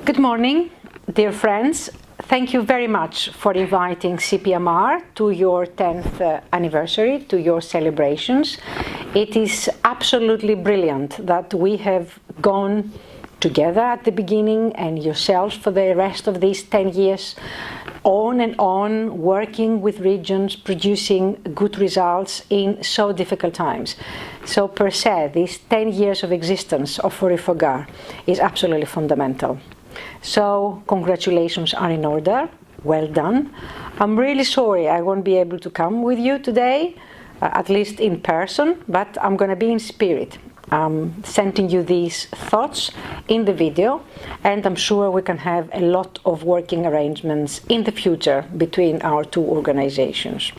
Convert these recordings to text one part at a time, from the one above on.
Good morning, dear friends. Thank you very much for inviting CPMR to your 10th anniversary, to your celebrations. It is absolutely brilliant that we have gone together at the beginning and yourselves for the rest of these 10 years, on and on, working with regions, producing good results in so difficult times. So per se, these 10 years of existence of Aurifogar is absolutely fundamental. So congratulations are in order, well done. I'm really sorry I won't be able to come with you today, at least in person, but I'm going to be in spirit. I'm sending you these thoughts in the video, and I'm sure we can have a lot of working arrangements in the future between our two organizations.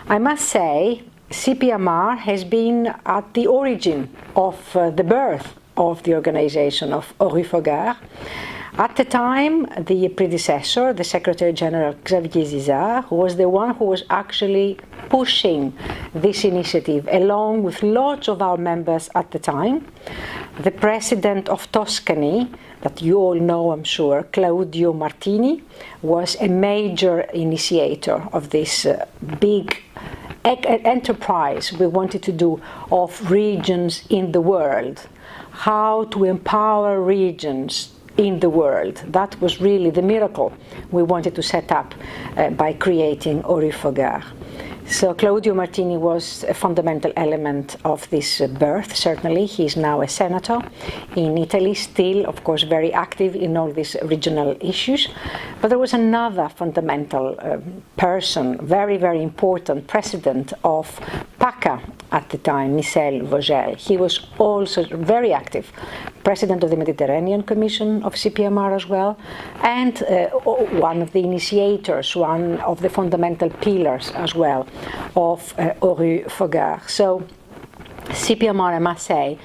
I must say, CPMR has been at the origin of the birth of the organization of Aurifogar. At the time, the predecessor, the Secretary General Xavier Zizard, who was the one who was actually pushing this initiative along with lots of our members at the time. The President of Tuscany, that you all know, I'm sure, Claudio Martini, was a major initiator of this big enterprise we wanted to do of regions in the world. How to empower regions in the world. That was really the miracle we wanted to set up by creating Aurifogar. So Claudio Martini was a fundamental element of this birth, certainly. He's now a senator in Italy, still, of course, very active in all these regional issues. But there was another fundamental person, very, very important, president of PACA at the time, Michel Vogel. He was also very active, president of the Mediterranean Commission of CPMR as well, and one of the initiators, one of the fundamental pillars as well of Aurifogar. So CPMR, I must say,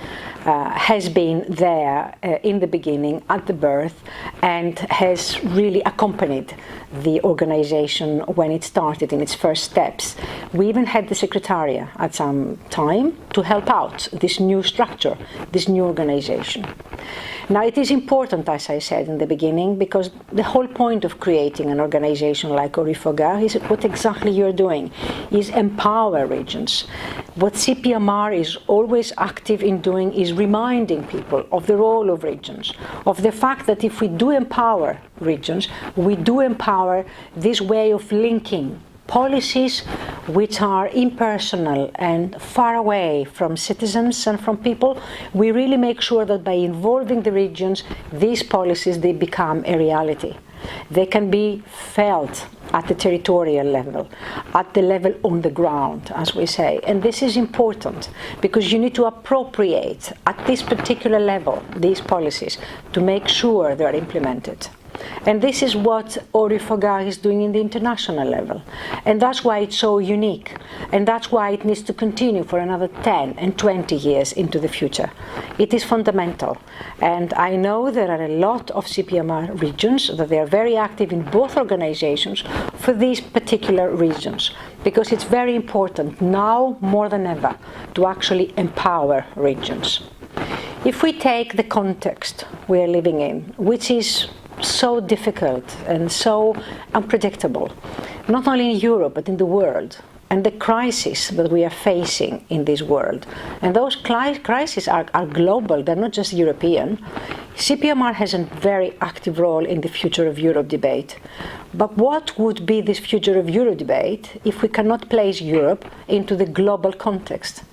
has been there in the beginning, at the birth, and has really accompanied the organization when it started in its first steps. We even had the Secretariat at some time to help out this new structure, this new organization. Now, it is important, as I said in the beginning, because the whole point of creating an organization like Aurifogar is what exactly you're doing, is empower regions. What CPMR is always active in doing is reminding people of the role of regions, of the fact that if we do empower regions, we do empower this way of linking policies which are impersonal and far away from citizens and from people. We really make sure that by involving the regions, these policies, they become a reality. They can be felt at the territorial level, at the level on the ground, as we say. And this is important because you need to appropriate at this particular level these policies to make sure they are implemented. And this is what Aurifogar is doing in the international level. And that's why it's so unique. And that's why it needs to continue for another 10 and 20 years into the future. It is fundamental. And I know there are a lot of CPMR regions that they are very active in both organizations for these particular regions. Because it's very important now more than ever to actually empower regions. If we take the context we are living in, which is so difficult and so unpredictable, not only in Europe but in the world, and the crisis that we are facing in this world. And those crises are global, they're not just European. CPMR has a very active role in the Future of Europe debate. But what would be this Future of Europe debate if we cannot place Europe into the global context?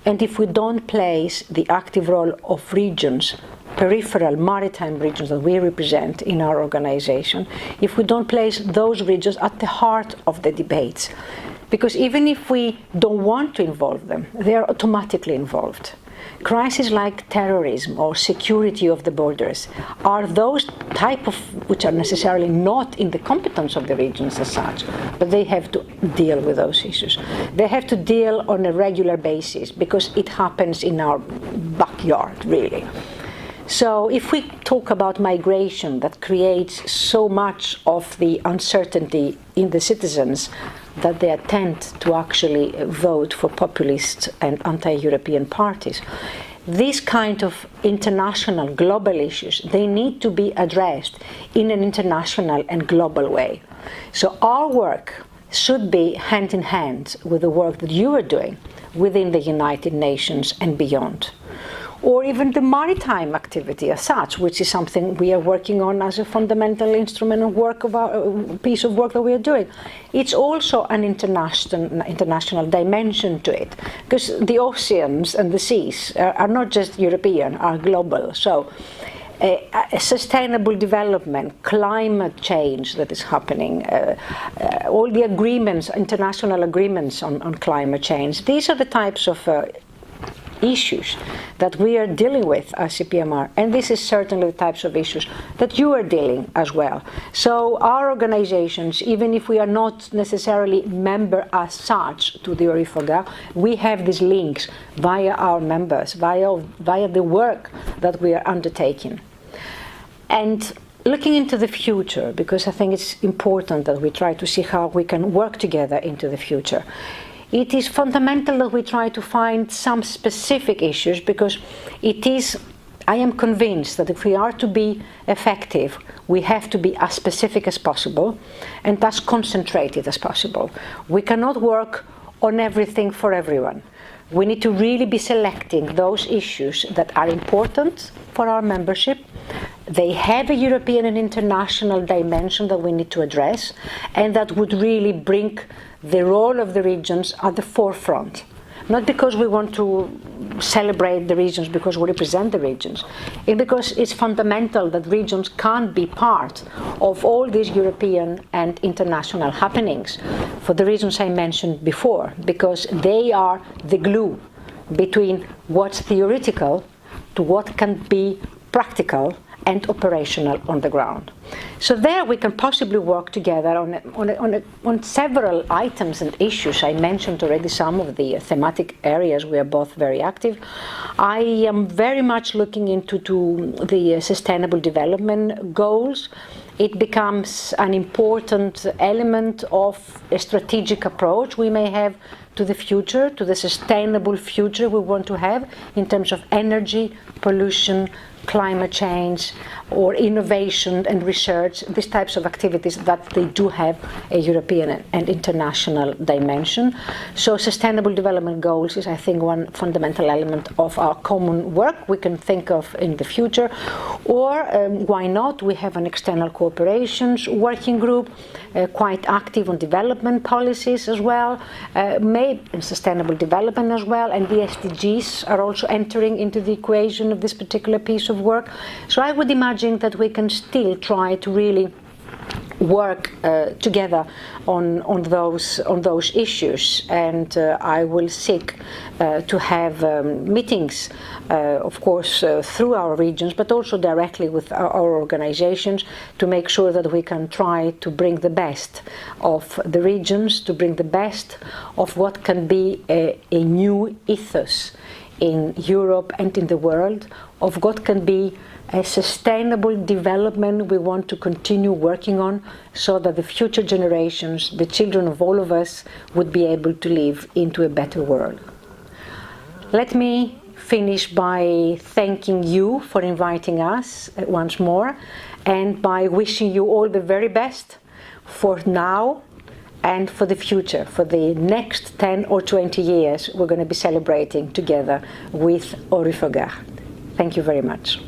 And if we don't place the active role of regions, peripheral maritime regions that we represent in our organization, if we don't place those regions at the heart of the debates, because even if we don't want to involve them, they are automatically involved. Crises like terrorism or security of the borders are those type of which are necessarily not in the competence of the regions as such, but they have to deal with those issues. They have to deal on a regular basis because it happens in our backyard, really. So if we talk about migration that creates so much of the uncertainty in the citizens that they tend to actually vote for populist and anti-European parties, these kind of international, global issues, they need to be addressed in an international and global way. So our work should be hand in hand with the work that you are doing within the United Nations and beyond. Or even the maritime activity as such, which is something we are working on as a fundamental instrument of work of our piece of work that we are doing. It's also an international dimension to it, because the oceans and the seas are not just European, are global. So sustainable development, climate change that is happening, all the agreements, international agreements on climate change, these are the types of issues that we are dealing with as CPMR, and this is certainly the types of issues that you are dealing as well. So our organizations, even if we are not necessarily member as such to the ORIFOGA, we have these links via our members, via the work that we are undertaking. And looking into the future, because I think it's important that we try to see how we can work together into the future. It is fundamental that we try to find some specific issues, because I am convinced that if we are to be effective, we have to be as specific as possible and as concentrated as possible. We cannot work on everything for everyone. We need to really be selecting those issues that are important for our membership. They have a European and international dimension that we need to address, and that would really bring the role of the regions at the forefront. Not because we want to celebrate the regions because we represent the regions, and because it's fundamental that regions can't be part of all these European and international happenings for the reasons I mentioned before, because they are the glue between what's theoretical to what can be practical and operational on the ground. So there we can possibly work together on several items and issues. I mentioned already some of the thematic areas we are both very active. I am very much looking into the sustainable development goals. It becomes an important element of a strategic approach we may have to the future, to the sustainable future we want to have in terms of energy, pollution, climate change, or innovation and research, these types of activities that they do have a European and international dimension. So sustainable development goals is, I think, one fundamental element of our common work we can think of in the future. Or why not, we have an external cooperations working group, quite active on development policies as well, and sustainable development as well, and the SDGs are also entering into the equation of this particular piece of work. So I would imagine that we can still try to really work together on those issues, and I will seek to have meetings, of course, through our regions, but also directly with our organizations, to make sure that we can try to bring the best of the regions, to bring the best of what can be a new ethos in Europe and in the world, of what can be a sustainable development we want to continue working on, so that the future generations, the children of all of us, would be able to live into a better world. Let me finish by thanking you for inviting us once more, and by wishing you all the very best for now and for the future, for the next 10 or 20 years we're going to be celebrating together with ORIFOGA. Thank you very much.